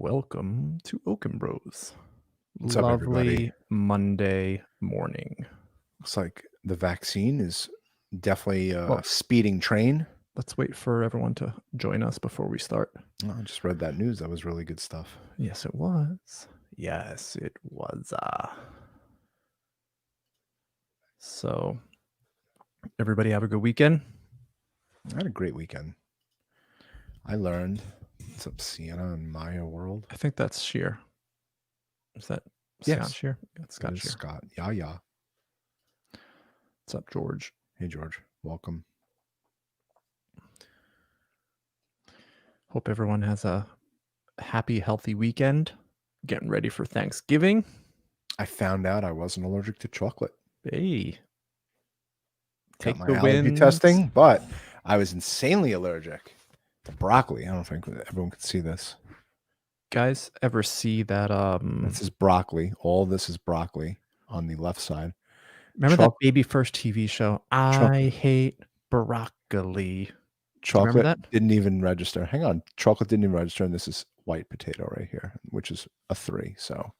Welcome to Okon Bros. What's up, everybody? Lovely Monday morning. Looks like the vaccine is definitely a Well- speeding train. Let's wait for everyone to join us before we start. Oh, I just read that news. That was really good stuff. Yes, it was. Yes, it was. So, everybody have a good weekend. I had a great weekend. I learned what's up, Sienna and Maya World. I think that's Sheer. Is that Yes. Scott Sheer? It's Scott It is Sheer. Scott. Yeah. What's up, George? Hey, George. Welcome. Hope everyone has a happy, healthy weekend. Getting ready for Thanksgiving. I found out I wasn't allergic to chocolate. Hey. Got Take my the allergy wins. testing, but I was insanely allergic to broccoli. I don't think everyone could see this. Guys ever see that This is broccoli. All this is broccoli on the left side. remember that Baby First TV show? I hate broccoli. Chocolate that? didn't even register. Hang on. Chocolate didn't even register, and this is white potato right here, which is a 3. So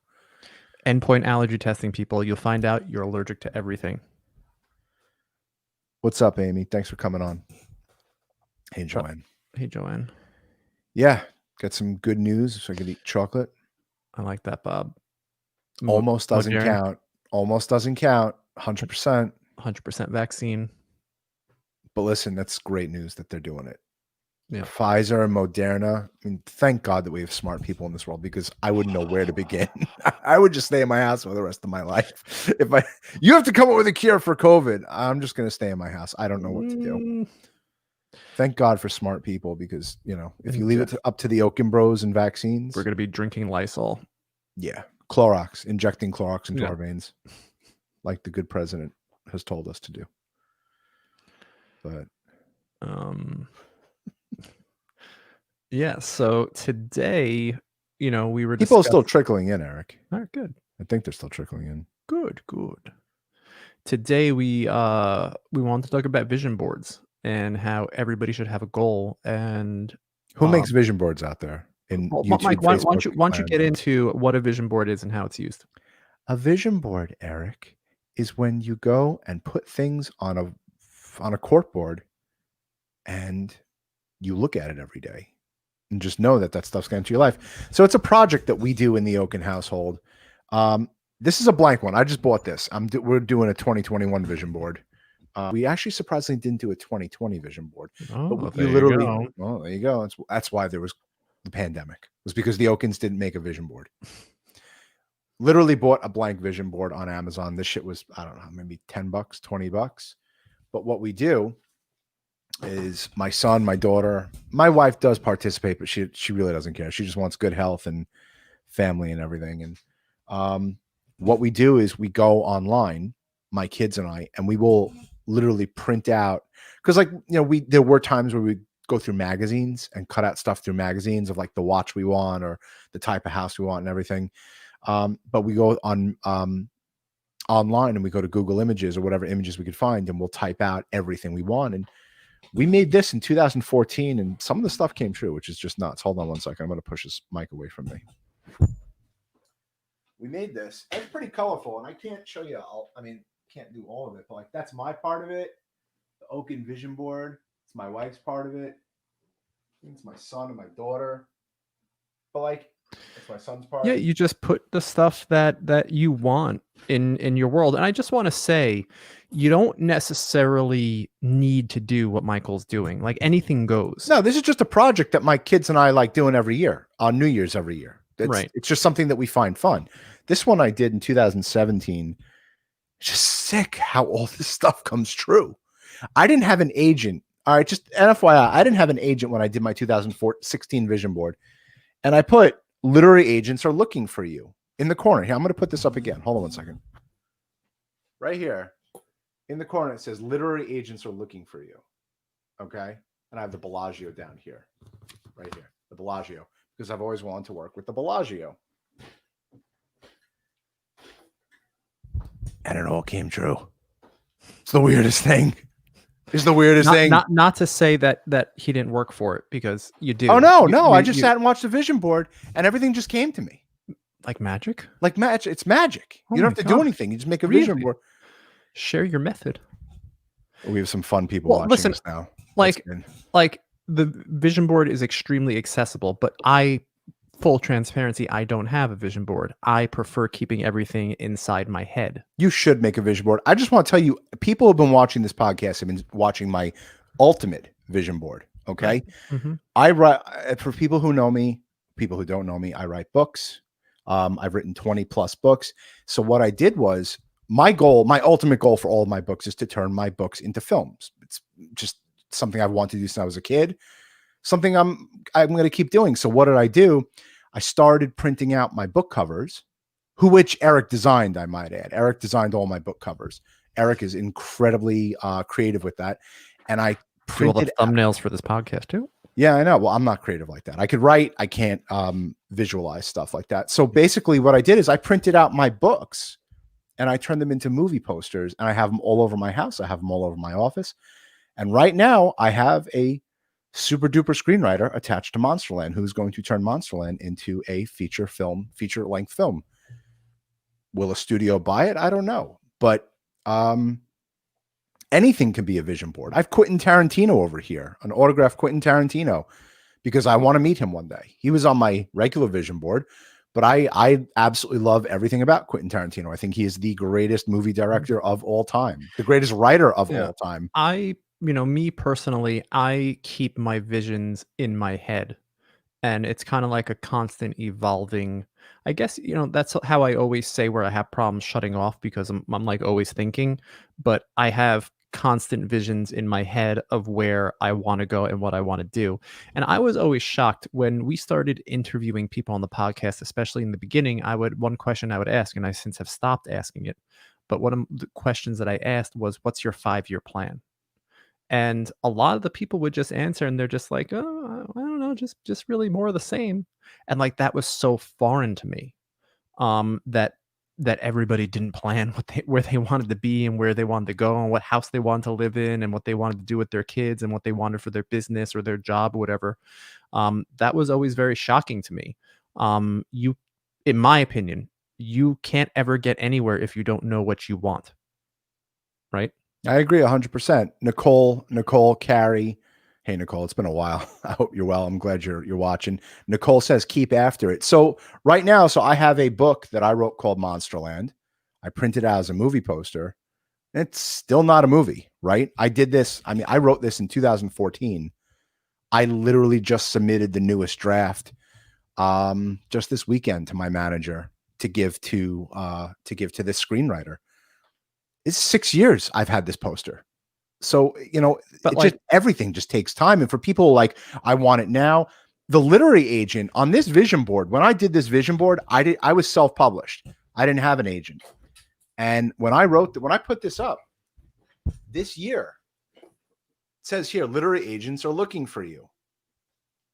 Endpoint allergy testing, people. You'll find out you're allergic to everything. what's up, Amy? Thanks for coming on. Hey, Joanne. Hey, Joanne. Yeah, got some good news. So I could eat chocolate. I like that, Bob. Almost doesn't Moderna, count. Almost doesn't count. 100%. 100% vaccine. But listen, that's great news that they're doing it. Yeah. Pfizer and Moderna. I mean, thank God that we have smart people in this world, because I wouldn't know where to begin. I would just stay in my house for the rest of my life. You have to come up with a cure for COVID, I'm just going to stay in my house. I don't know what to do. Thank God for smart people, because, if you leave it up to the Okon Bros and vaccines, we're going to be drinking Lysol. Yeah. Clorox, injecting Clorox into our veins, like the good president has told us to do. But yeah, so today, we were people are still trickling in, Eric. All right, good. I think they're still trickling in. Good. Today we want to talk about vision boards and how everybody should have a goal. And who makes vision boards out there? YouTube, Mike, why don't you get into what a vision board is and how it's used? A vision board, Eric, is when you go and put things on a cork board and you look at it every day and just know that stuff's going into your life. So it's a project that we do in the Okon household. This is a blank one. I just bought this. We're doing a 2021 vision board. We actually surprisingly didn't do a 2020 vision board. Oh, you literally, well, there you go. That's why there was the pandemic, was because the Okons didn't make a vision board. Literally bought a blank vision board on Amazon. This shit was, I don't know, maybe $10, $20. But what we do is, my son, my daughter, my wife does participate, but she really doesn't care. She just wants good health and family and everything. And what we do is we go online, my kids and I, and we will literally print out, because there were times where we go through magazines and cut out stuff through magazines of like the watch we want or the type of house we want and everything. But we go on online and we go to Google Images or whatever images we could find, and we'll type out everything we want. And we made this in 2014, and some of the stuff came true, which is just nuts. Hold on one second. I'm going to push this mic away from me. We made this. It's pretty colorful, and I can't show you can't do all of it, but that's my part of it. The Okon vision board. It's my wife's part of it. It's my son and my daughter. But it's my son's part. Yeah, you just put the stuff that you want in your world. And I just want to say, you don't necessarily need to do what Michael's doing. Like, anything goes. No, this is just a project that my kids and I like doing every year, on New Year's every year. It's just something that we find fun. This one I did in 2017. It's just sick how all this stuff comes true. I didn't have an agent. All right, just FYI, I didn't have an agent when I did my 2016 vision board. And I put, literary agents are looking for you, in the corner. Here, I'm going to put this up again. Hold on one second. Right here in the corner, it says literary agents are looking for you. Okay. And I have the Bellagio down here, right here, the Bellagio, because I've always wanted to work with the Bellagio. And it all came true. It's the weirdest thing. is the weirdest thing. Not to say that he didn't work for it, because you do. Oh no, I just sat and watched the vision board and everything just came to me. Like magic? Like magic. It's magic. Oh you don't my have to do God. anything. You just make a Really? vision board. Share your method. We have some fun people Well, watching listen, this now. like the vision board is extremely accessible, but full transparency, I don't have a vision board. I prefer keeping everything inside my head. You should make a vision board. I just want to tell you, people who have been watching this podcast have been watching my ultimate vision board. Okay. Mm-hmm. I write, for people who know me, people who don't know me, I write books. I've written 20 plus books. So what I did was, my ultimate goal for all of my books is to turn my books into films. It's just something I've wanted to do since I was a kid. Something I'm going to keep doing. So what did I do? I started printing out my book covers, which Eric designed, I might add. Eric designed all my book covers. Eric is incredibly creative with that. And I printed thumbnails for this podcast too. Yeah, I know. Well, I'm not creative like that. I could write. I can't visualize stuff like that. So basically what I did is I printed out my books and I turned them into movie posters, and I have them all over my house. I have them all over my office. And right now I have a super duper screenwriter attached to Monsterland who's going to turn Monsterland into a feature length film. Will a studio buy it? I don't know. But anything can be a vision board. I've Quentin Tarantino over here, an autographed Quentin Tarantino, because I want to meet him one day. He was on my regular vision board, but I absolutely love everything about Quentin Tarantino. I think he is the greatest movie director of all time, the greatest writer of all time. Me personally, I keep my visions in my head, and it's kind of like a constant evolving. I guess, that's how I always say where I have problems shutting off, because I'm like always thinking, but I have constant visions in my head of where I want to go and what I want to do. And I was always shocked when we started interviewing people on the podcast, especially in the beginning. One question I would ask, and I since have stopped asking it, but one of the questions that I asked was, what's your 5-year plan? And a lot of the people would just answer, and they're just like, oh, I don't know, just really more of the same. And like, that was so foreign to me, that everybody didn't plan where they wanted to be and where they wanted to go and what house they wanted to live in and what they wanted to do with their kids and what they wanted for their business or their job or whatever. That was always very shocking to me. In my opinion, you can't ever get anywhere if you don't know what you want. Right? I agree 100%. Nicole, Carrie. Hey, Nicole, it's been a while. I hope you're well. I'm glad you're watching. Nicole says, keep after it. So right now, I have a book that I wrote called Monsterland. I printed out as a movie poster. It's still not a movie, right? I did this. I mean, I wrote this in 2014. I literally just submitted the newest draft just this weekend to my manager to give to this screenwriter. It's 6 years I've had this poster. So, but everything just takes time. And for people like, I want it now, the literary agent on this vision board, when I did this vision board, I was self-published. I didn't have an agent. And when I put this up this year, it says here, literary agents are looking for you.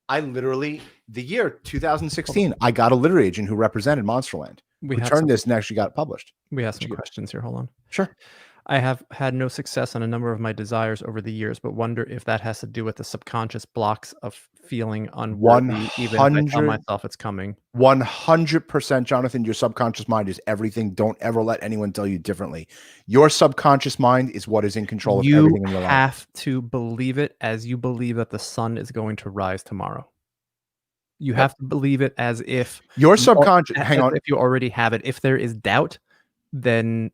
The year 2016, I got a literary agent who represented Monsterland. We turned this and actually got it published. We have some questions here. Hold on. Sure. I have had no success on a number of my desires over the years, but wonder if that has to do with the subconscious blocks of feeling unworthy, even if I tell myself it's coming. 100%, Jonathan, your subconscious mind is everything. Don't ever let anyone tell you differently. Your subconscious mind is what is in control of everything in your life. You have to believe it as you believe that the sun is going to rise tomorrow. You have to believe it as if your subconscious, if you already have it. If there is doubt, then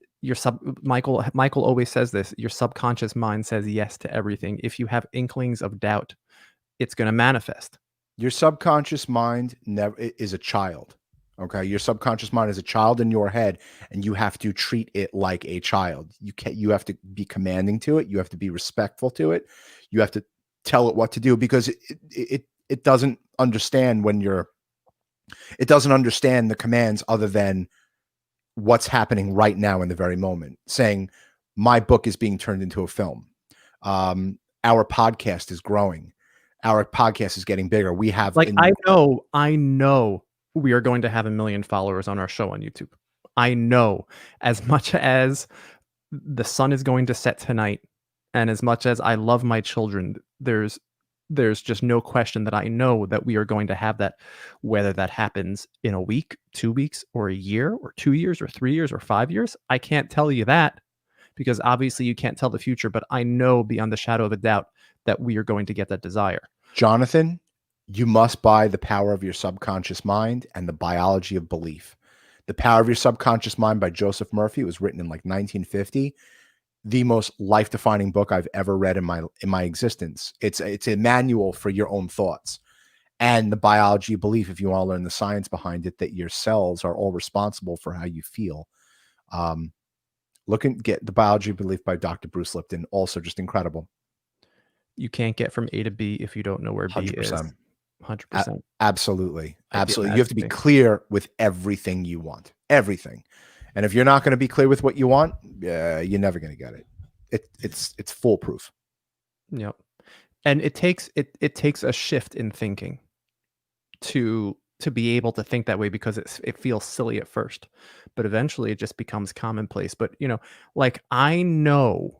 Michael always says this, your subconscious mind says yes to everything. If you have inklings of doubt, it's going to manifest. Your subconscious mind is a child. Okay. Your subconscious mind is a child in your head, and you have to treat it like a child. You have to be commanding to it. You have to be respectful to it. You have to tell it what to do, because it doesn't understand it doesn't understand the commands other than what's happening right now in the very moment, saying my book is being turned into a film. Our podcast is growing. Our podcast is getting bigger. We have I know we are going to have 1 million followers on our show on YouTube. I know, as much as the sun is going to set tonight And as much as I love my children, there's just no question that I know that we are going to have that, whether that happens in a week, 2 weeks, or a year, or 2 years, or 3 years, or 5 years. I can't tell you that because obviously you can't tell the future, but I know beyond the shadow of a doubt that we are going to get that desire. Jonathan, you must buy The Power of Your Subconscious Mind and The Biology of Belief. The Power of Your Subconscious Mind by Joseph Murphy was written in like 1950. The most life-defining book I've ever read in my existence. It's a manual for your own thoughts. And The Biology of Belief, if you want to learn the science behind it, that your cells are all responsible for how you feel. Get The Biology of Belief by Dr. Bruce Lipton, also just incredible. You can't get from A to B if you don't know where B is. 100%. 100%. Absolutely. I feel Absolutely. that You have to be clear with everything you want. Everything. And if you're not going to be clear with what you want, you're never going to get it. It's foolproof. Yep. And it takes a shift in thinking to be able to think that way because it feels silly at first, but eventually it just becomes commonplace. But, like I know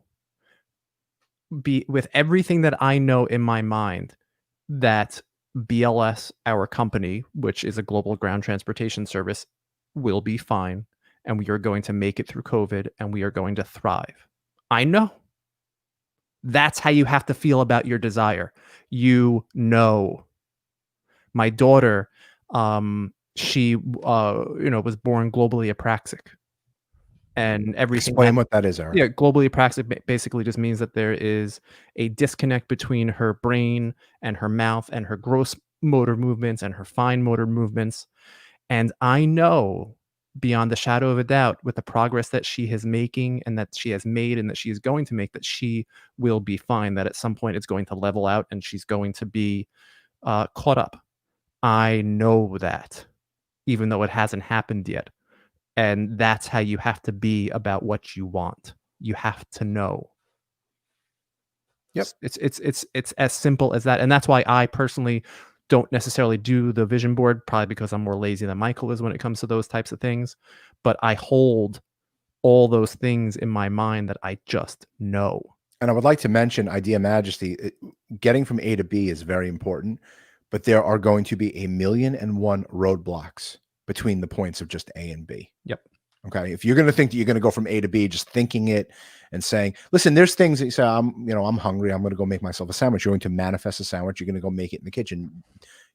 with everything that I know in my mind that BLS, our company, which is a global ground transportation service, will be fine and we are going to make it through COVID and we are going to thrive. I know. That's how you have to feel about your desire. You know. My daughter, she was born globally apraxic. And everything Explain what that is, Eric. yeah, globally apraxic basically just means that there is a disconnect between her brain and her mouth and her gross motor movements and her fine motor movements. And I know beyond the shadow of a doubt with the progress that she is making and that she has made and that she is going to make that she will be fine, that at some point it's going to level out and she's going to be caught up. I know that, even though it hasn't happened yet. And that's how you have to be about what you want. You have to know. Yep. It's as simple as that. And that's why I personally don't necessarily do the vision board, probably because I'm more lazy than Michael is when it comes to those types of things. But I hold all those things in my mind that I just know. And I would like to mention Idea Majesty. Getting from A to B is very important, but there are going to be 1,000,001 roadblocks between the points of just A and B. Yep. Okay. If you're going to think that you're going to go from A to B, just thinking it and saying, listen, there's things that you say, I'm hungry. I'm going to go make myself a sandwich. You're going to manifest a sandwich. You're going to go make it in the kitchen.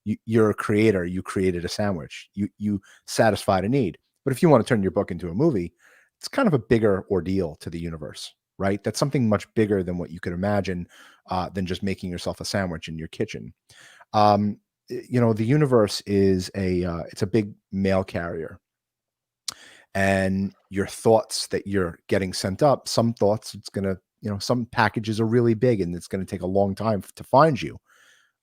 You're a creator. You created a sandwich. You satisfied a need. But if you want to turn your book into a movie, it's kind of a bigger ordeal to the universe, right? That's something much bigger than what you could imagine than just making yourself a sandwich in your kitchen. The universe is it's a big mail carrier. And your thoughts that you're getting sent up, some thoughts, it's going to, some packages are really big and it's going to take a long time to find you.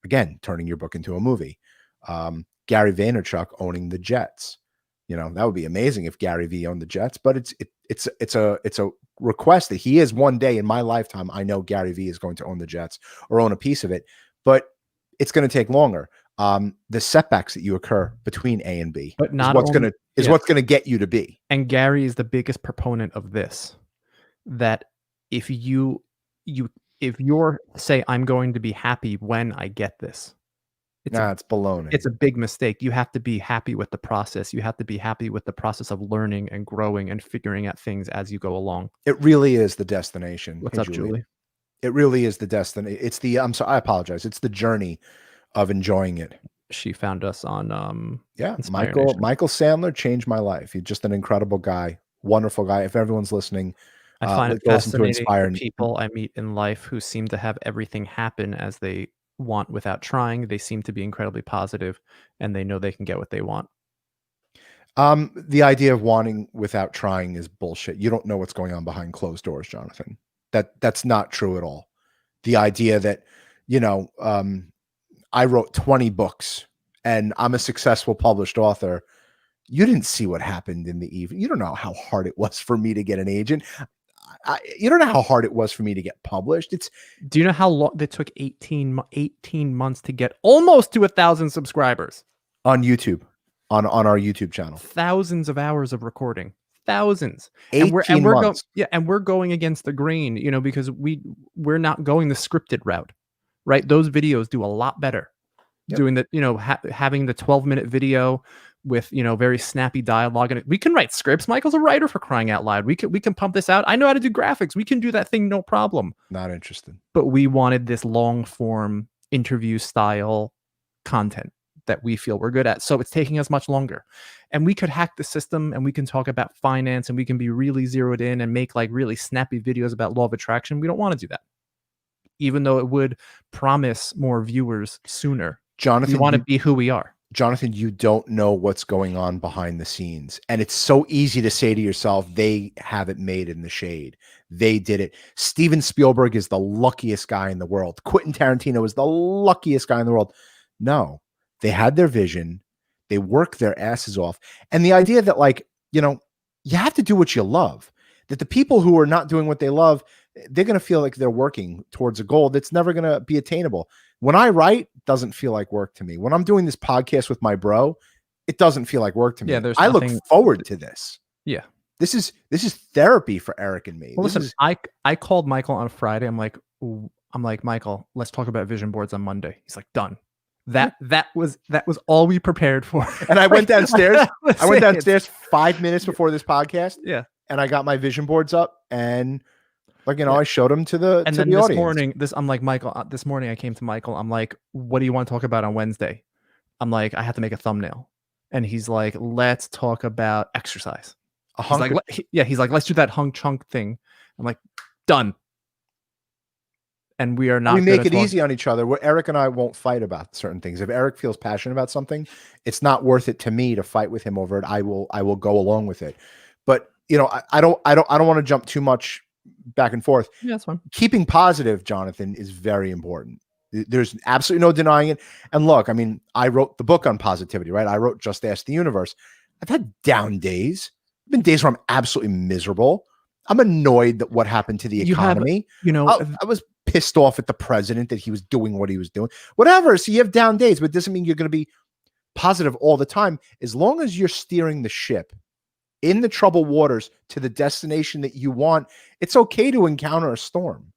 Again, turning your book into a movie. Gary Vaynerchuk owning the Jets. That would be amazing if Gary V owned the Jets, but it's a request that he is one day in my lifetime. I know Gary V is going to own the Jets or own a piece of it, but it's going to take longer. The setbacks that you occur between A and B but is what's going to get you to B. And Gary is the biggest proponent of this, that if you're say, I'm going to be happy when I get this. It's baloney. It's a big mistake. You have to be happy with the process. You have to be happy with the process of learning and growing and figuring out things as you go along. It really is the destination. What's up, Julie? It really is the destiny. It's I'm sorry, I apologize. It's the journey of enjoying it. She found us on Michael Sandler changed my life. He's just an incredible guy, wonderful guy. If everyone's listening, I find it fascinating the people I meet in life who seem to have everything happen as they want without trying. They seem to be incredibly positive and they know they can get what they want. The idea of wanting without trying is bullshit. You don't know what's going on behind closed doors, Jonathan. That's not true at all. The idea that, I wrote 20 books and I'm a successful published author. You didn't see what happened in the evening. You don't know how hard it was for me to get an agent. You don't know how hard it was for me to get published. Do you know how long it took? 18 months to get almost to 1,000 subscribers on YouTube, on our YouTube channel. Thousands of hours of recording. thousands. And 18 we're going, months. yeah, and we're going against the grain, you know, because we're not going the scripted route, right? Those videos do a lot better Yep. doing the, you know, having the 12-minute video with, you know, very snappy dialogue. And we can write scripts. Michael's a writer, for crying out loud. We can pump this out. I know how to do graphics. We can do that thing, no problem. Not interested. But we wanted this long form interview style content that we feel we're good at. So it's taking us much longer. And we could hack the system and we can talk about finance and we can be really zeroed in and make like really snappy videos about law of attraction. We don't want to do that, even though it would promise more viewers sooner. We Jonathan, want to be who we are. Jonathan, you don't know what's going on behind the scenes. And it's so easy to say to yourself, they have it made in the shade. They did it. Steven Spielberg is the luckiest guy in the world. Quentin Tarantino is the luckiest guy in the world. No, they had their vision. They worked their asses off. And the idea that, like, you know, you have to do what you love, that the people who are not doing what they love, they're going to feel like they're working towards a goal that's never going to be attainable. When I write, it doesn't feel like work to me. When I'm doing this podcast with my bro, it doesn't feel like work to me. Yeah, there's I look forward to this. Yeah. This is therapy for Eric and me. Well, listen, I called Michael on Friday. I'm like, Michael, let's talk about vision boards on Monday. He's like, done. That was all we prepared for. And I went downstairs. I went downstairs 5 minutes before this podcast. Yeah. And I got my vision boards up and, like, you know, I showed them to the and to then the this audience. morning, I'm like, Michael, this morning I came to Michael. I'm like, what do you want to talk about on Wednesday? I'm like, I have to make a thumbnail. And he's like, let's talk about exercise. He's like, he's like, let's do that hunk chunk thing. I'm like, done. And we are not. We make it easy on each other. Where Eric and I won't fight about certain things. If Eric feels passionate about something, it's not worth it to me to fight with him over it. I will go along with it. But, you know, I don't want to jump too much back and forth. Yeah, that's fine. Keeping positive, Jonathan, is very important. There's absolutely no denying it. And look, I mean, I wrote the book on positivity, right? I wrote Just Ask the Universe. I've had down days. I've been days where I'm absolutely miserable. I'm annoyed that what happened to the economy. I was pissed off at the president that he was doing what he was doing. Whatever. So you have down days, but it doesn't mean you're going to be positive all the time. As long as you're steering the ship in the troubled waters to the destination that you want, it's okay to encounter a storm.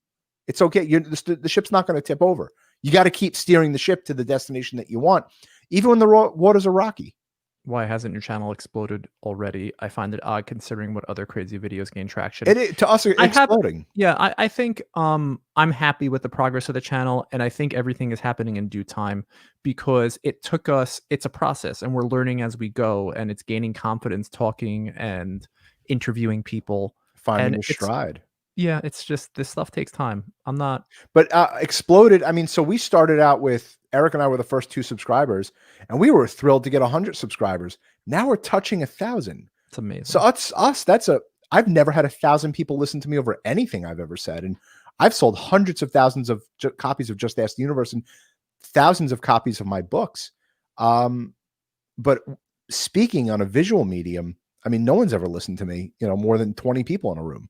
It's okay. The ship's not going to tip over. You got to keep steering the ship to the destination that you want, even when the waters are rocky. Why hasn't your channel exploded already? I find it odd considering what other crazy videos gain traction. To us, it's exploding. I think I'm happy with the progress of the channel, and I think everything is happening in due time because it took us. It's a process, and we're learning as we go, and it's gaining confidence talking and interviewing people, finding your stride. Yeah, it's just this stuff takes time. But exploded. I mean, so we started out with Eric and I were the first 2 subscribers, and we were thrilled to get 100 subscribers. Now we're touching 1,000. It's amazing. So it's us. I've never had 1,000 people listen to me over anything I've ever said, and I've sold hundreds of thousands of copies of Just Ask the Universe and thousands of copies of my books. But speaking on a visual medium, I mean, no one's ever listened to me. You know, more than 20 people in a room.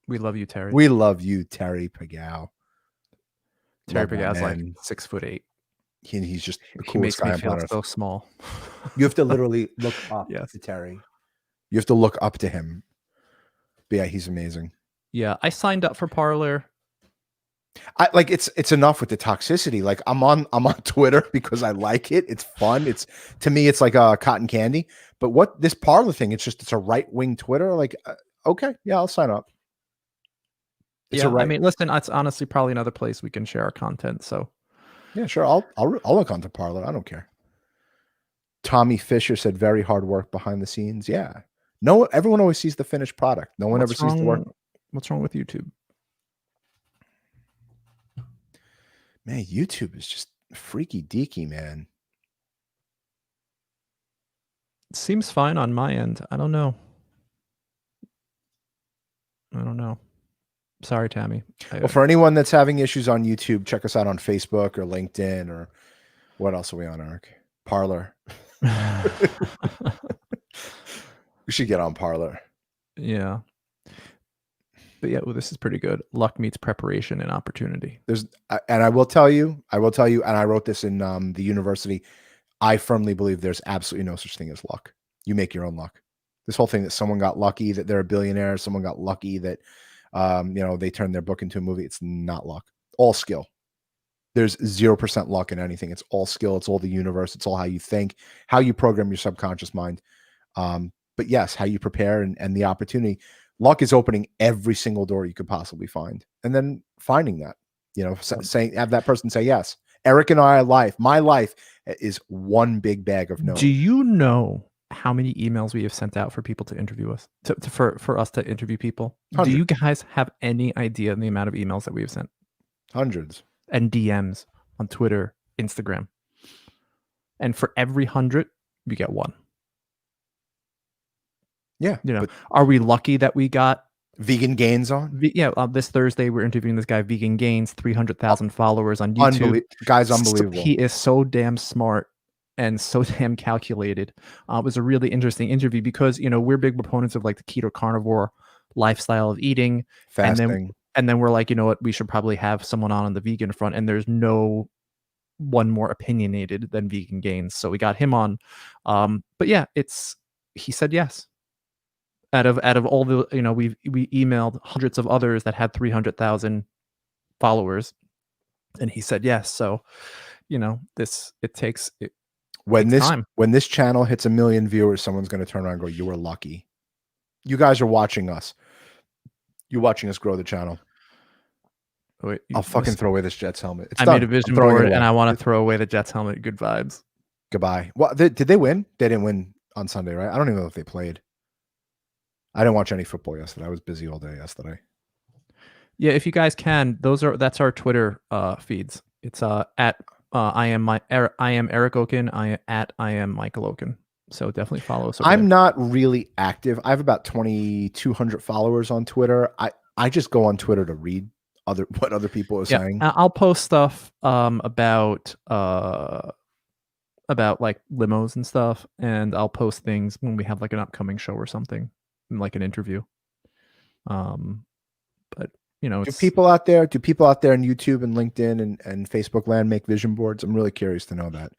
We love you, Terry. We love you, Terry Pagao. Terry Pagow's like 6'8". He's just the coolest guy on planet Earth. So small. You have to literally look up to Terry. You have to look up to him. But yeah, he's amazing. Yeah, I signed up for Parlor. It's enough with the toxicity. Like I'm on Twitter because I like it. It's fun. To me, it's like a cotton candy. But what this Parlor thing? It's a right wing Twitter. Like, okay, yeah, I'll sign up. I mean, listen, it's honestly probably another place we can share our content. So, yeah, sure. I'll look onto Parlor. I don't care. Tommy Fisher said, "Very hard work behind the scenes." Yeah, no, everyone always sees the finished product. No one ever sees the work. What's wrong with YouTube? Man, YouTube is just freaky deaky, man. It seems fine on my end. I don't know. Sorry, Tammy. Well, for anyone that's having issues on YouTube, check us out on Facebook or LinkedIn or what else are we on, Eric? Parlor. We should get on Parlor. Yeah. But yeah, well, this is pretty good. Luck meets preparation and opportunity. And I will tell you, and I wrote this in the university, I firmly believe there's absolutely no such thing as luck. You make your own luck. This whole thing that someone got lucky that they're a billionaire, someone got lucky that they turned their book into a movie. It's not luck. All skill. There's 0% luck in anything. It's all skill. It's all the universe. It's all how you think, how you program your subconscious mind. But yes, how you prepare and the opportunity. Luck is opening every single door you could possibly find, and then finding that, saying, have that person say yes. Eric and my life is one big bag of no. Do you know how many emails we have sent out for people to interview us, for us to interview people? Do you guys have any idea the amount of emails that we have sent? Hundreds. And DMs on Twitter, Instagram. And for every 100, you get one. Yeah. Are we lucky that we got Vegan Gains on? This Thursday we're interviewing this guy, Vegan Gains, 300,000 followers on YouTube. Guy's unbelievable. He is so damn smart and so damn calculated. It was a really interesting interview because, we're big proponents of like the keto carnivore lifestyle of eating. Fasting. And then we're like, you know what, we should probably have someone on the vegan front. And there's no one more opinionated than Vegan Gains. So we got him on. But yeah, he said yes. Out of all the, we emailed hundreds of others that had 300,000 followers, and he said yes. So, it takes time. When this channel hits 1 million viewers, someone's going to turn around and go, "You were lucky." You guys are watching us. You're watching us grow the channel. Wait, I'll fucking throw away this Jets helmet. I made a vision board, and I want to throw away the Jets helmet. Good vibes. Goodbye. Well, did they win? They didn't win on Sunday, right? I don't even know if they played. I didn't watch any football yesterday. I was busy all day yesterday. Yeah, if you guys can, that's our Twitter feeds. It's at I am Eric Okon, I am Michael Okon. So definitely follow us. I'm not really active. I have about 2,200 followers on Twitter. I just go on Twitter to read what other people are saying. I'll post stuff about like limos and stuff, and I'll post things when we have like an upcoming show or something, like an interview. But do people out there on YouTube and LinkedIn and Facebook land make vision boards? I'm really curious to know that.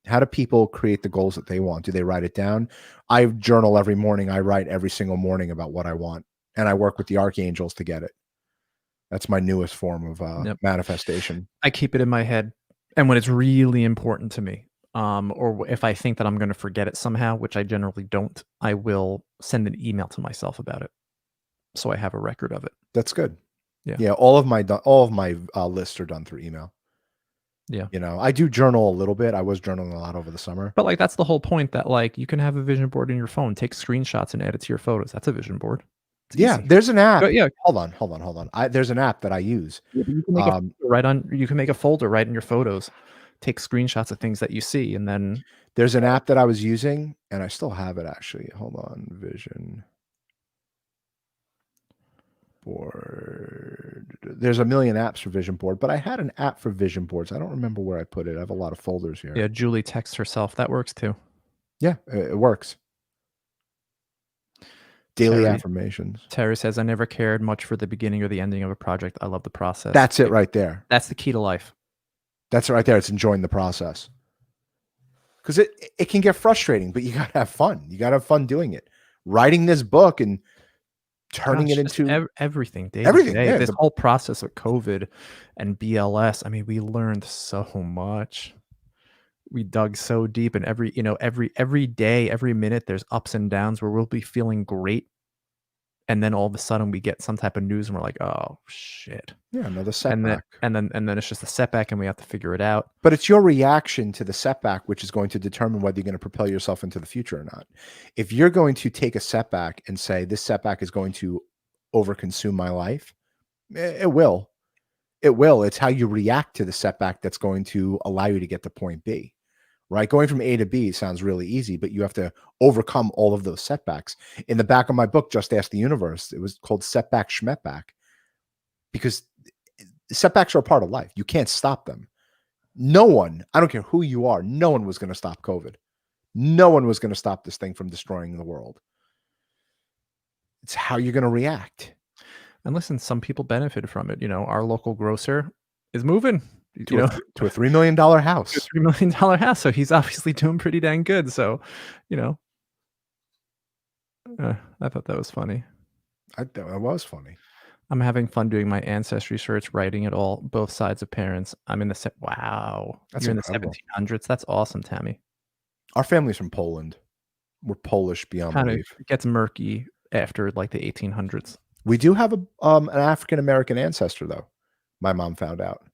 How do people create the goals that they want? Do they write it down? I journal every morning. I write every single morning about what I want, and I work with the archangels to get it. That's my newest form of manifestation. I keep it in my head, and when it's really important to me, or if I think that I'm going to forget it somehow, which I generally don't, I will send an email to myself about it, so I have a record of it. That's good. Yeah. All of my lists are done through email. Yeah. I do journal a little bit. I was journaling a lot over the summer. But like, that's the whole point, that like you can have a vision board in your phone, take screenshots and add it to your photos. That's a vision board. It's easy. There's an app. Yeah. Hold on. There's an app that I use. Yeah, you can make a folder right in your photos, take screenshots of things that you see. And then there's an app that I was using, and I still have it actually. Hold on. Vision board. There's a million apps for vision board, but I had an app for vision boards. I don't remember where I put it. I have a lot of folders here. Yeah, Julie texts herself. That works too. Yeah, it works. Daily affirmations. Terry says, I never cared much for the beginning or the ending of a project. I love the process. That's it right there. That's the key to life. That's it right there. It's enjoying the process. Because it can get frustrating, but you got to have fun. You got to have fun doing it. Writing this book and turning it into everything. Everything. Yeah, this whole process of COVID and BLS. I mean, we learned so much. We dug so deep, and every day, every minute, there's ups and downs where we'll be feeling great, and then all of a sudden we get some type of news, and we're like, "Oh shit!" Yeah, another setback. And then it's just a setback, and we have to figure it out. But it's your reaction to the setback which is going to determine whether you're going to propel yourself into the future or not. If you're going to take a setback and say this setback is going to overconsume my life, it will. It will. It's how you react to the setback that's going to allow you to get to point B. Right? Going from A to B sounds really easy, but you have to overcome all of those setbacks. In the back of my book, Just Ask the Universe, it was called Setback Schmetback, because setbacks are a part of life. You can't stop them. No one, I don't care who you are, no one was going to stop COVID. No one was going to stop this thing from destroying the world. It's how you're going to react. And listen, some people benefited from it. Our local grocer is moving. To a $3 million house. To a $3 million house. So he's obviously doing pretty dang good. So, I thought that was funny. That was funny. I'm having fun doing my ancestry search, writing it all, both sides of parents. I'm in the wow, That's you're in the incredible. 1700s. That's awesome, Tammy. Our family's from Poland. We're Polish beyond Kind of belief. gets murky after like the 1800s. We do have an African American ancestor though. My mom found out.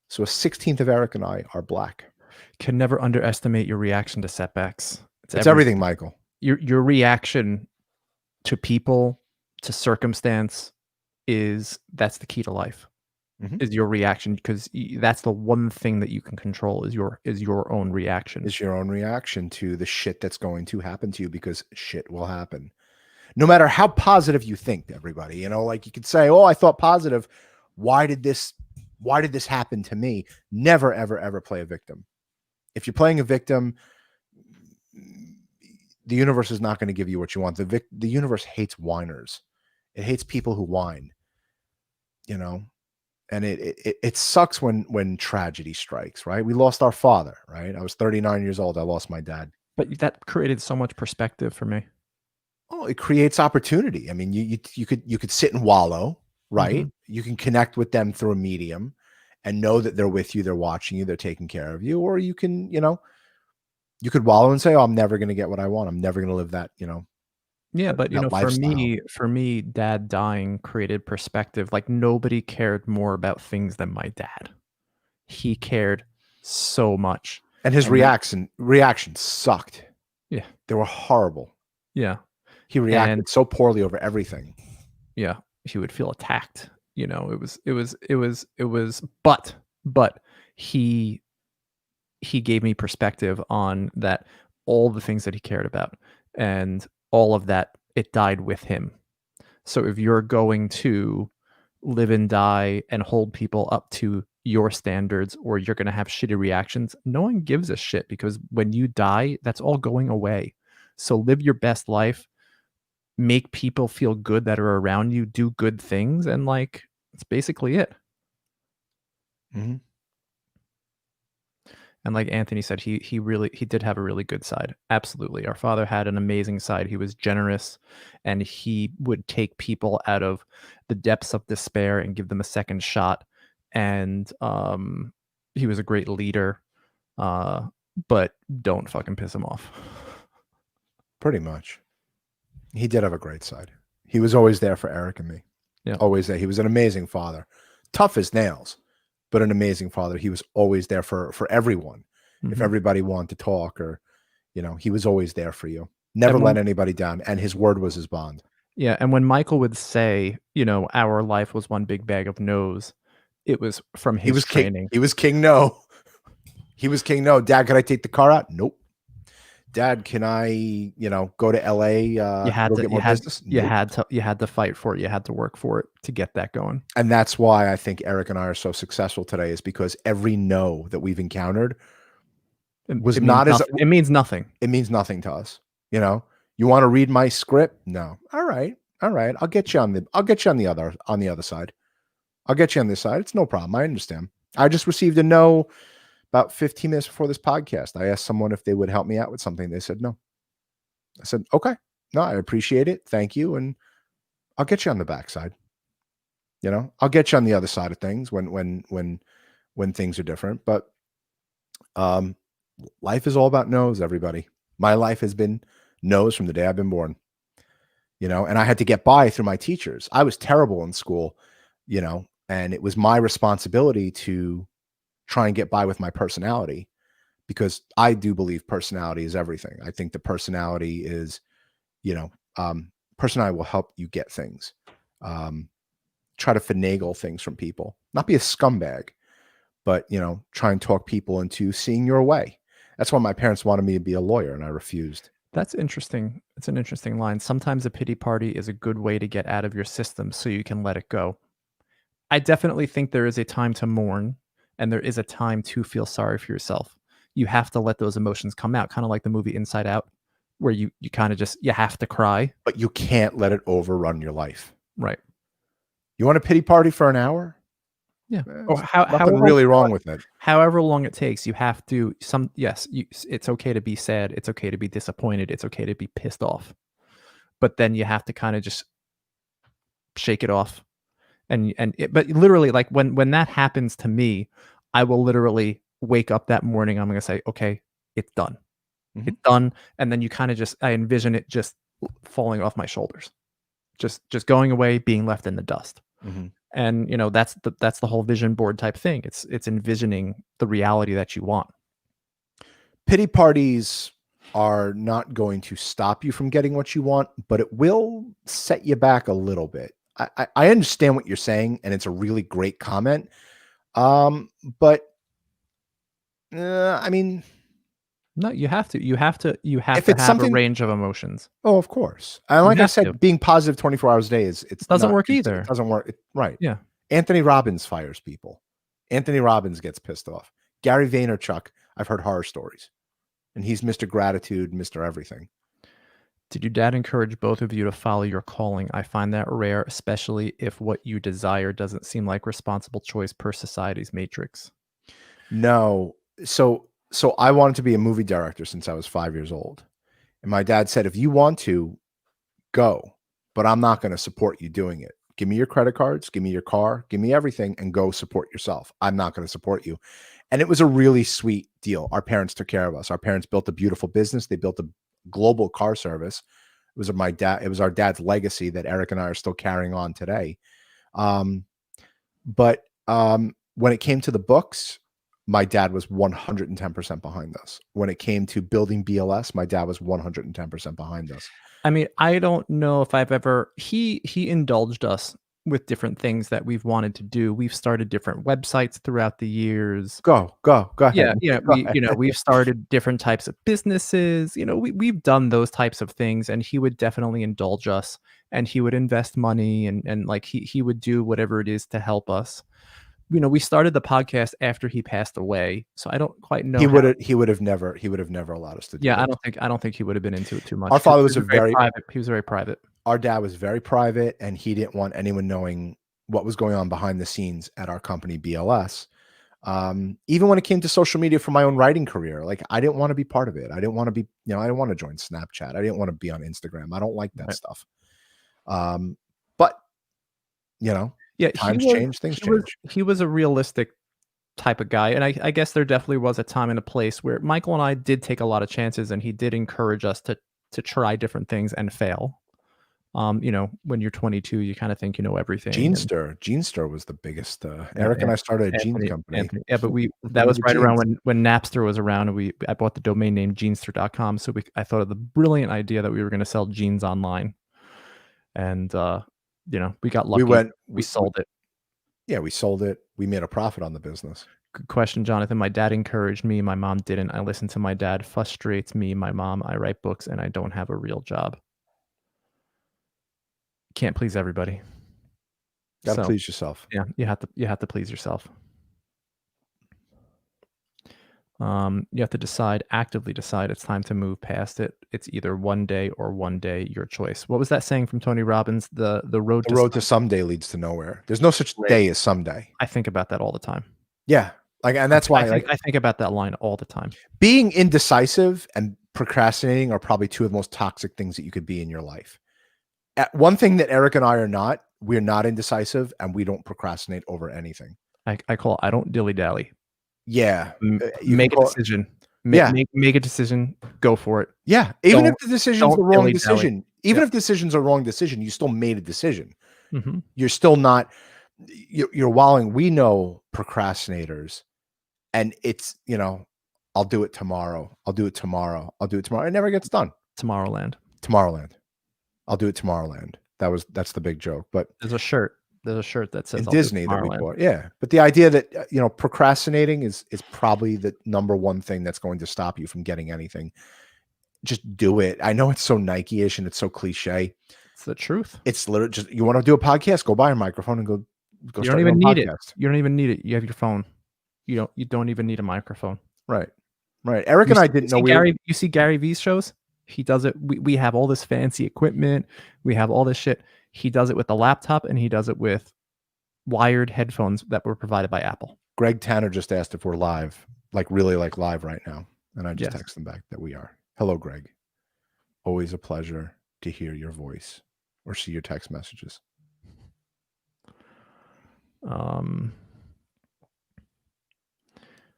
So a 16th of Eric and I are black. Can never underestimate your reaction to setbacks. It's It's everything, everything. Michael. Your reaction to people, to circumstance that's the key to life. Mhm. Is your reaction because that's the one thing that you can control is your own reaction. Is your own reaction to the shit that's going to happen to you because shit will happen. No matter how positive you think, everybody, like you could say, "Oh, I thought positive. Why did this happen to me?" Never ever ever play a victim. If you're playing a victim, the universe is not going to give you what you want. The universe hates whiners. It hates people who whine, you know. And it sucks when tragedy strikes, right? We lost our father, right? I was 39 years old. I lost my dad. But that created so much perspective for me. Oh, it creates opportunity. I mean, you could sit and wallow, right? Mhm. You can connect with them through a medium and know that they're with you, they're watching you, they're taking care of you, or you can, you could wallow and say, "Oh, I'm never going to get what I want. I'm never going to live that, Yeah, but, that lifestyle." for me, dad dying created perspective, like, nobody cared more about things than my dad. He cared so much, And his and then reaction sucked. yeah, They were horrible. yeah, He and reacted so poorly over everything. yeah, he would feel attacked, it was but he he gave me perspective on that all the things that he cared about, and all of that, it died with him. So if you're going to live and die and hold people up to your standards or you're going to have shitty reactions, no one gives a shit because when you die, that's all going away. So live your best life, make people feel good that are around you, do good things, and like that's basically it. Mhm. And like Anthony said, he did have a really good side. Absolutely. Our father had an amazing side. He was generous and he would take people out of the depths of despair and give them a second shot. And he was a great leader. Uh, but don't fucking piss him off. Pretty much. He did have a great side. He was always there for Eric and me. Yeah. Always there. He was an amazing father. Tough as nails, but an amazing father. He was always there for everyone. If Mhm. everybody wanted to talk or, he was always there for you. Never And let when anybody down. And his word was his bond. yeah, and when Michael would say, our life was one big bag of no's, it was from He his was king. training. He was king. No. He was king. No. Dad, can I take the car out? Nope. Dad, can I, go to LA, You had go to get more business? Nope. you had to fight for it, you had to work for it to get that going. And that's why I think Eric and I are so successful today is because every no that we've encountered was It means not as nothing. It means nothing. it means nothing to us. You want to read my script? No. All right. All right. I'll get you on the other side. I'll get you on this side. It's no problem. I understand. I just received a no about 15 minutes before this podcast. I asked someone if they would help me out with something. They said no. I said, okay. No, I appreciate it. Thank you. And I'll get you on the backside. I'll get you on the other side of things when things are different. But um life is all about no's, everybody. My life has been no's from the day I've been born, and I had to get by through my teachers. I was terrible in school, and it was my responsibility to try and get by with my personality because I do believe personality is everything. I think the personality is, you know, personality will help you get things. Try to finagle things from people, not be a scumbag, but, try and talk people into seeing your way. That's why my parents wanted me to be a lawyer and I refused. That's interesting. It's an interesting line. Sometimes a pity party is a good way to get out of your system so you can let it go. I definitely think there is a time to mourn and there is a time to feel sorry for yourself. You have to let those emotions come out, kind of like the movie Inside Out, where you kind of just you have to cry. But you can't let it overrun your life. Right. You want a pity party for an hour? Yeah. Or There's nothing really wrong with it. however long it takes, you have to it's okay to be sad, it's okay to be disappointed, it's okay to be pissed off. but then you have to kind of just shake it off. But literally, like when that happens to me, I will literally wake up that morning. I'm gonna say, okay, it's done. Mhm. It's done. And then you kind of just, I envision it just falling off my shoulders, just going away, being left in the dust. Mhm. And that's the whole vision board type thing. It's envisioning the reality that you want. Pity parties are not going to stop you from getting what you want, but it will set you back a little bit. I understand what you're saying, and it's a really great comment. But I mean, No, you have if to it's have a something, range of emotions. oh, of course. And You like I have to. said, being positive 24 hours a day is It it's doesn't not work it either. doesn't work. Right. Yeah. Anthony Robbins fires people. Anthony Robbins gets pissed off. Gary Vaynerchuk, I've heard horror stories. And he's Mr. Gratitude, Mr. Everything. Did your dad encourage both of you to follow your calling? I find that rare, especially if what you desire doesn't seem like responsible choice per society's matrix. No. So I wanted to be a movie director since I was 5 years old. And my dad said, if you want to, go, but I'm not going to support you doing it. Give me your credit cards, give me your car, give me everything, and go support yourself. I'm not going to support you. And it was a really sweet deal. Our parents took care of us. Our parents built a beautiful business. They built a global car service. It was our dad's legacy that Eric and I are still carrying on today. But when it came to the books, my dad was 110% behind us. When it came to building BLS, my dad was 110% behind us. I mean, I don't know if I've ever he indulged us with different things that we've wanted to do. We've started different websites throughout the years. Go ahead. Yeah, yeah, Go ahead. we've started different types of businesses. We've done those types of things, and he would definitely indulge us, and he would invest money, and like he would do whatever it is to help us. We started the podcast after he passed away, so I don't quite know how. He would have never allowed us to do Yeah, I this. don't think he would have been into it too much Our because father he was was a a very very private. He was very private. Our dad was very private, and he didn't want anyone knowing what was going on behind the scenes at our company BLS. Even when it came to social media for my own writing career, like I didn't want to be part of it. I didn't want to be, I didn't want to join Snapchat. I didn't want to be on Instagram. I don't like that Right. stuff. But you know, Yeah, times change, things change. he was a realistic type of guy, and I guess there definitely was a time and a place where Michael and I did take a lot of chances, and he did encourage us to try different things and fail. When you're 22, you kind of think you know everything, and Jeanster was the biggest. yeah, Eric and I started a jeans company. Anthony, yeah, but that Remember was the right around jeans? when Napster was around, and I bought the domain name Jeanster.com. So I thought of the brilliant idea that we were going to sell jeans online, and we got We lucky. went. We sold it. Yeah, we sold it. We made a profit on the business. Good question, Jonathan. My dad encouraged me. My mom didn't. I listen to my dad. Frustrates me. My mom. I write books, and I don't have a real job. Can't please everybody. Got to So please yourself. yeah, you have to please yourself. You have to actively decide it's time to move past it. It's either one day or one day, your choice. What was that saying from Tony Robbins? The road The to road to someday leads to nowhere. There's no such someday. day as someday. I think about that all the time. Yeah. Like, and that's why, like, I think about that line all the time. being indecisive and procrastinating are probably two of the most toxic things that you could be in your life. One thing that Eric and I are not, we're not indecisive and we don't procrastinate over anything. I don't dilly dally. Yeah. You Make can a call it, decision. yeah. Make a decision. Go for it. Yeah. Even if Don't the decision's don't the wrong dilly-dally. decision, even Yeah. if decision's a wrong decision, you still made a decision. Mhm. You're still not, you're walling. We know procrastinators and it's, I'll do it tomorrow. I'll do it tomorrow. I'll do it tomorrow. It never gets done. Tomorrowland. Tomorrowland. I'll do it Tomorrowland. That's the big joke. But There's a shirt that says in I'll do Disney that we Tomorrowland. bought, yeah. But the idea that procrastinating is probably the number one thing that's going to stop you from getting anything. Just do it. I know it's so Nike-ish and it's so cliche. It's the truth. It's literally just, you want to do a podcast, go buy a microphone and go You start don't your even own need it. podcast. You don't even need it. You have your phone. You don't even need a microphone. Right. Eric and I didn't know You see Gary V's shows? He does it. We have all this fancy equipment. We have all this shit. He does it with the laptop, and he does it with wired headphones that were provided by Apple. Greg Tanner just asked if we're live, like really live right now. And I just Yes. text him back that we are. Hello, Greg. Always a pleasure. to hear your voice or see your text messages?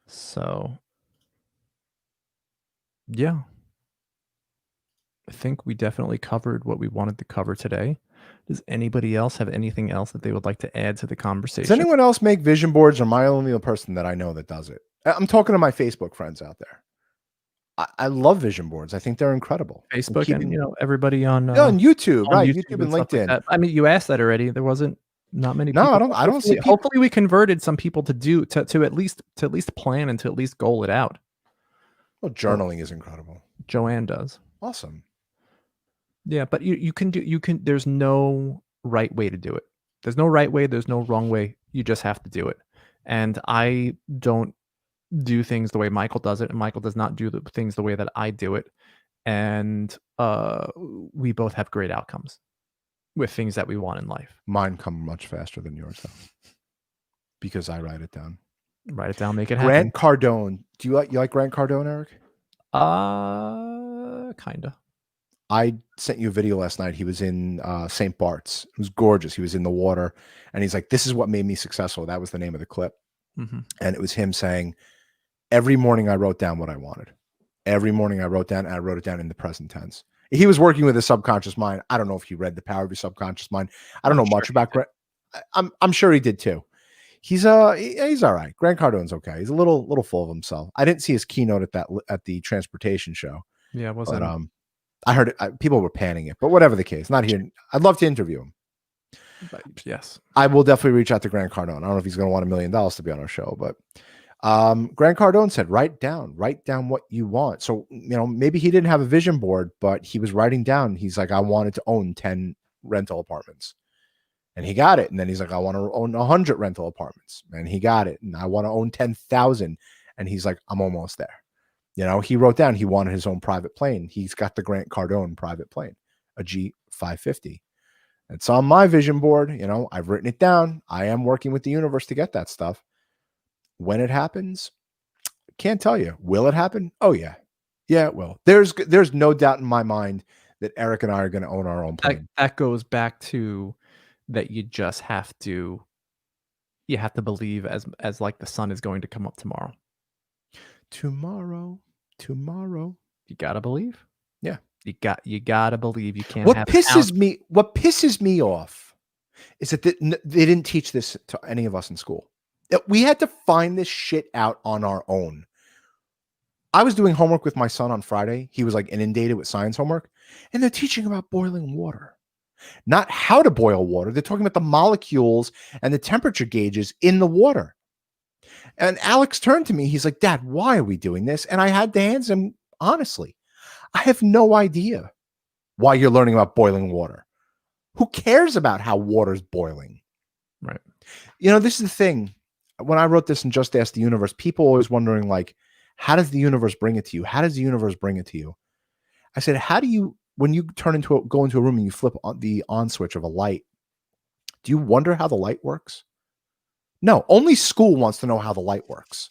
So yeah, I think we definitely covered what we wanted to cover today. Does anybody else have anything else that they would like to add to the Does conversation? anyone else make vision boards, or am I only the person that I know that does it? I'm talking to my Facebook friends out there. I love vision boards. I think they're incredible. And Facebook and, keeping everybody yeah, on YouTube, on right? YouTube YouTube and and stuff like LinkedIn. that. I mean, you asked that already. There wasn't not many No, people. I don't see Hopefully people. hopefully we converted some people to at least plan and to at least goal it out. Well, Well, journaling is incredible. Joanne does. Awesome. Yeah, but you can there's no right way to do it. There's no right way, there's no wrong way. You just have to do it. And I don't do things the way Michael does it, and Michael does not do the things the way that I do it. And we both have great outcomes with things that we want in life. Mine come much faster than yours, though, because I write it down. Write it down, make it happen. Grant Cardone. Do you like Grant Cardone, Eric? Kinda. I sent you a video last night. He was in St. Bart's. It was gorgeous. He was in the water, and he's like, "This is what made me successful." That was the name of the clip, Mhm. and it was him saying, "Every morning I wrote down what I wanted. Every morning I wrote down, and I wrote it down in the present tense." He was working with his subconscious mind. I don't know if he read The Power of Your Subconscious Mind. I don't know much about Grant. I'm sure he did too. He's all right. Grant Cardone's okay. He's a little full of himself. I didn't see his keynote at the transportation show. Yeah, it But wasn't. I heard people were panning it. But whatever the case, not here. I'd love to interview him. But yes. I will definitely reach out to Grant Cardone. I don't know if he's going to want $1 million to be on our show, but Grant Cardone said, write down what you want. So, maybe he didn't have a vision board, but he was writing down. He's like, I wanted to own 10 rental apartments, and he got it. And then he's like, I want to own 100 rental apartments, and he got it. And I want to own 10,000. And he's like, I'm almost there. He wrote down he wanted his own private plane. He's got the Grant Cardone private plane, a G550. It's on my vision board. I've written it down. I am working with the universe to get that stuff. When it happens, can't tell you. Will it happen? Oh yeah. Yeah, it will. There's no doubt in my mind that Eric and I are going to own our own plane. That goes back to that you just have to believe as like the sun is going to come up tomorrow. Tomorrow. You gotta believe. Yeah. You gotta believe. You can't What have pisses me off is that they didn't teach this to any of us in school. We had to find this shit out on our own. I was doing homework with my son on Friday. He was like inundated with science homework, and they're teaching about boiling water. Not how to boil water. They're talking about the molecules and the temperature gauges in the water. And Alex turned to me. He's like, Dad, why are we doing this? And I had to answer him honestly. I have no idea why you're learning about boiling water. Who cares about how water's boiling? Right. This is the thing. When I wrote this and Just Ask the Universe, people always wondering, like, how does the universe bring it to you? How does the universe bring it to you? I said, when you go into a room and you flip on the on switch of a light, do you wonder how the light works? No, only school wants to know how the light works.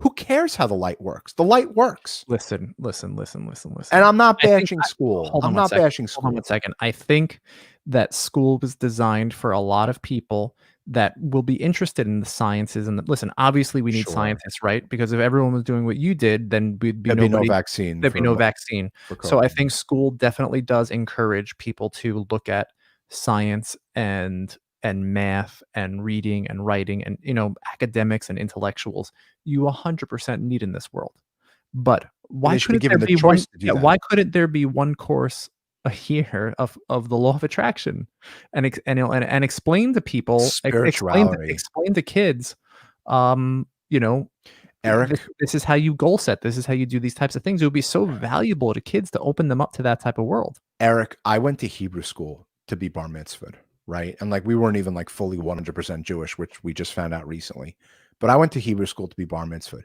Who cares how the light works? The light works. Listen. And I'm not bashing school. Hold on I'm not bashing Hold on school. one second. I think that school was designed for a lot of people that will be interested in the sciences. And listen, obviously we need Sure. scientists, right? Because if everyone was doing what you did, then There'd be no vaccine. There'd be no vaccine. for So I COVID. think school definitely does encourage people to look at science and math and reading and writing and academics and intellectuals. You 100% need in this world. But why they should be couldn't there given the be choice to do that. why couldn't there be one course a year of the law of attraction and explain to people, Spirituality. explain to kids, Eric, this is how you goal set. This is how you do these types of things. It would be so valuable to kids to open them up to that type of world. Eric, I went to Hebrew school to be bar mitzvahed, right? And like we weren't even like fully 100% Jewish, which we just found out recently. But I went to Hebrew school to be bar mitzvahed.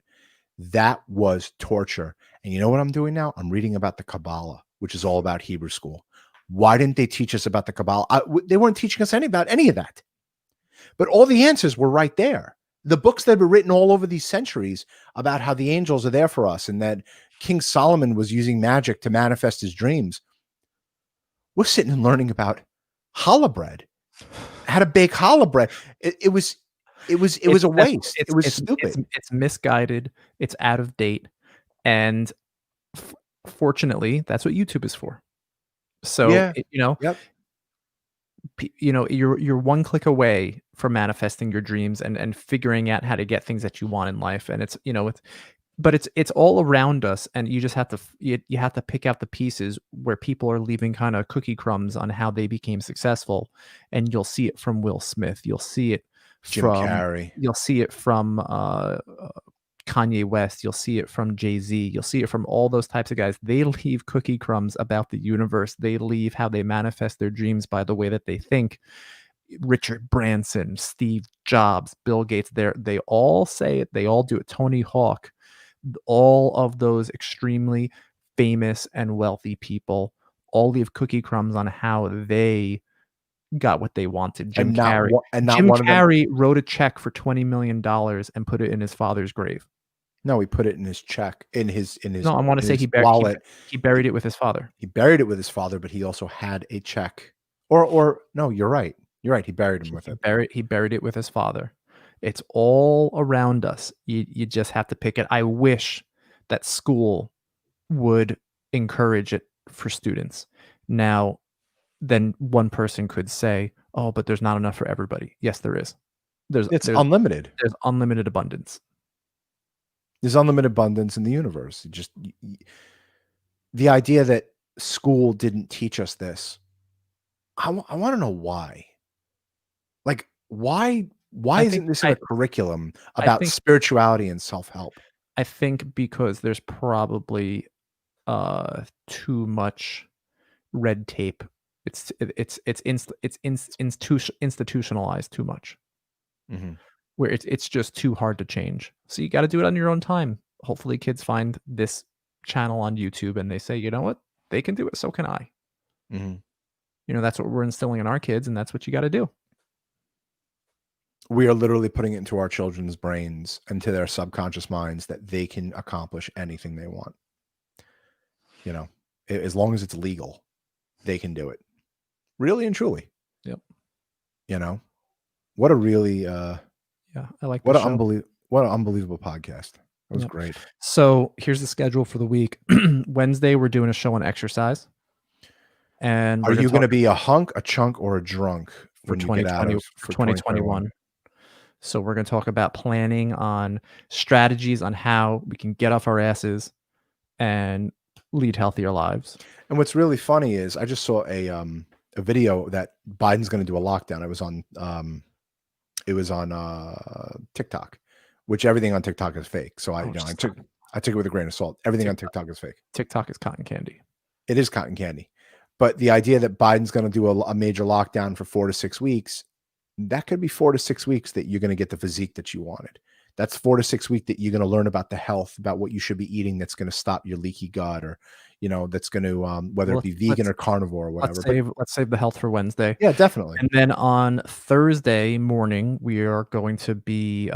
That was torture. And you know what I'm doing now? I'm reading about the Kabbalah, which is all about Hebrew school. Why didn't they teach us about the Kabbalah? They weren't teaching us about any of that. But all the answers were right there. The books that were written all over these centuries about how the angels are there for us and that King Solomon was using magic to manifest his dreams. We're sitting and learning about challah bread, how to bake challah bread. It was a That's waste. It was stupid. it's misguided, it's out of date, and f fortunately, that's what YouTube is for. So, Yeah. Yep. you're one click away from manifesting your dreams and figuring out how to get things that you want in life, and it's all around us, and you just have to you have to pick out the pieces where people are leaving kinda cookie crumbs on how they became successful, and you'll see it from Will Smith, Jim from Carrey. you'll see it from, Kanye West, you'll see it from Jay-Z, you'll see it from all those types of guys. They leave cookie crumbs about the universe. They leave how they manifest their dreams by the way that they think. Richard Branson, Steve Jobs, Bill Gates, they all say it, they all do it. Tony Hawk, all of those extremely famous and wealthy people all leave cookie crumbs on how they got what they wanted. And not Jim one of them. Carrey wrote a check for $20 million and put it in his father's grave. No, he put it in his No, I wanna say wallet. he buried it with his father. He buried it with his father, but he also had a check. Or no, you're right. You're right. He buried him with it. He buried it with his father. It's all around us. You just have to pick it. I wish that school would encourage it for students. Now, then one person could say, "Oh, but there's not enough for everybody." Yes, there is. There's It's there's unlimited. there's unlimited abundance. There's unlimited abundance in the universe. The idea that school didn't teach us this, I want to know why. Like, why I think isn't this in I a curriculum I about think spirituality and self-help? I think because there's probably, too much red tape. Institutionalized too much, Mhm. where it's just too hard to change. So you gotta do it on your own time. Hopefully, kids find this channel on YouTube and they say, "You know what? They can do it, so can I." Mhm. That's what we're instilling in our kids, and that's what you gotta do. We are literally putting it into our children's brains, into their subconscious minds, that they can accomplish anything they want. As long as it's legal, they can do it. Really and truly. Yep. You know, what a really Yeah, I like this show. what an unbelievable podcast. That was Yep. great. So, here's the schedule for the week. Wednesday, we're doing a show on exercise, and Are we're gonna you going talk to be a hunk, a chunk, or a drunk for when you get out 2020 of for for 2021? 2021. So we're going to talk about planning on strategies on how we can get off our asses and lead healthier lives. And what's really funny is I just saw a video that Biden's going to do a lockdown. It was on TikTok, which everything on TikTok is fake. So Oh, I just took it with a grain of salt. Everything on TikTok. TikTok is fake. TikTok is cotton candy. It is cotton candy. But the idea that Biden's going to do a major lockdown for 4 to 6 weeks, that could be 4 to 6 weeks that you're going to get the physique that you wanted. That's 4 to 6 weeks that you're going to learn about the health, about what you should be eating that's going to stop your leaky gut, or that's going to whether Well, it be vegan or carnivore or whatever. But let's save the health for Wednesday. yeah, definitely. And then on Thursday morning, we are going to be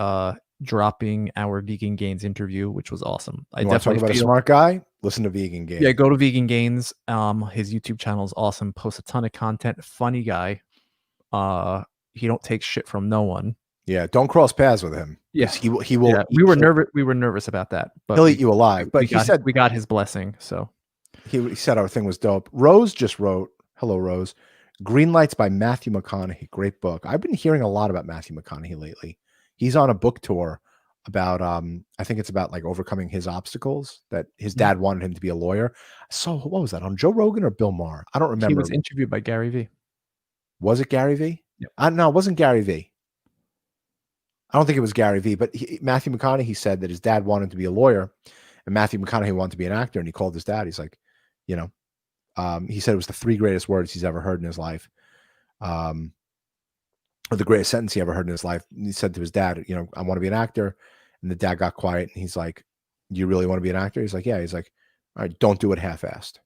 dropping our Vegan Gains interview, which was awesome. I You want to talk definitely about a feel smart guy? Listen to Vegan Game. Yeah, go to Vegan Gains. His YouTube channel is awesome. Posts a ton of content. Funny guy. He don't take shit from no one. Yeah, don't cross paths with him. Yeah, he will. Yeah, we were nervous. We were nervous about that, but He'll eat you alive. But we got his blessing. So he said our thing was dope. Rose just wrote, "Hello, Rose. Green Lights by Matthew McConaughey. Great book. I've been hearing a lot about Matthew McConaughey lately. He's on a book tour about I think it's about like overcoming his obstacles, that his dad wanted him to be a lawyer. So what was that, on Joe Rogan or Bill Maher? I don't remember. He was interviewed by Gary Vee. Was it Gary Vee? Yep. No, it wasn't Gary Vee. I don't think it was Gary Vee, but Matthew McConaughey said that his dad wanted to be a lawyer, and Matthew McConaughey wanted to be an actor, and he called his dad. He's like, he said it was the 3 greatest words he's ever heard in his life, or the greatest sentence he ever heard in his life. And he said to his dad, "I want to be an actor," and the dad got quiet, and he's like, "Do you really want to be an actor?" He's like, "Yeah." He's like, "All right, don't do it half-assed."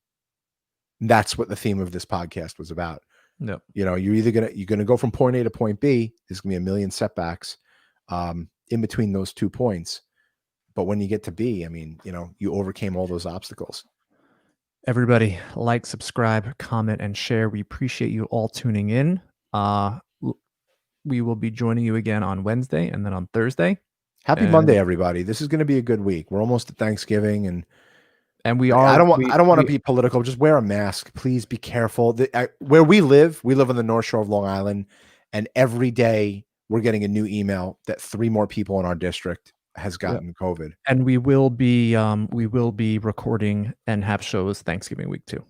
And that's what the theme of this podcast was about. No, you're either gonna go from point A to point B. There's gonna be a million setbacks in between those 2 points, but when you get to B, I mean, you overcame all those obstacles. Everybody, like, subscribe, comment, and share. We appreciate you all tuning in. We will be joining you again on Wednesday and then on Thursday. Happy And Monday, everybody. This is going to be a good week. We're almost at Thanksgiving, and we I are don't want we I don't want to we be political. Just wear a mask, please. Be careful. Where we live on the North Shore of Long Island, and every day we're getting a new email that 3 more people in our district has yeah, gotten COVID. and we will be recording and have shows Thanksgiving week too.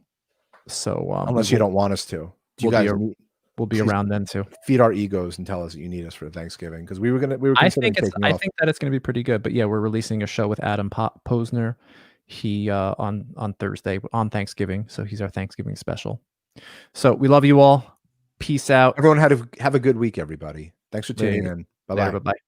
So Unless you don't want us to. Do you we'll be guys a, need? we'll be Please around then too. feed our egos and tell us that you need us for Thanksgiving, because we were considering taking I off. think that it's going to be pretty good. But yeah, we're releasing a show with Adam Posner. He on Thursday on Thanksgiving, so he's our Thanksgiving special. So we love you all. Peace out. Everyone have a good week, everybody. Thanks for tuning Later. in. Bye Later. bye. Bye bye.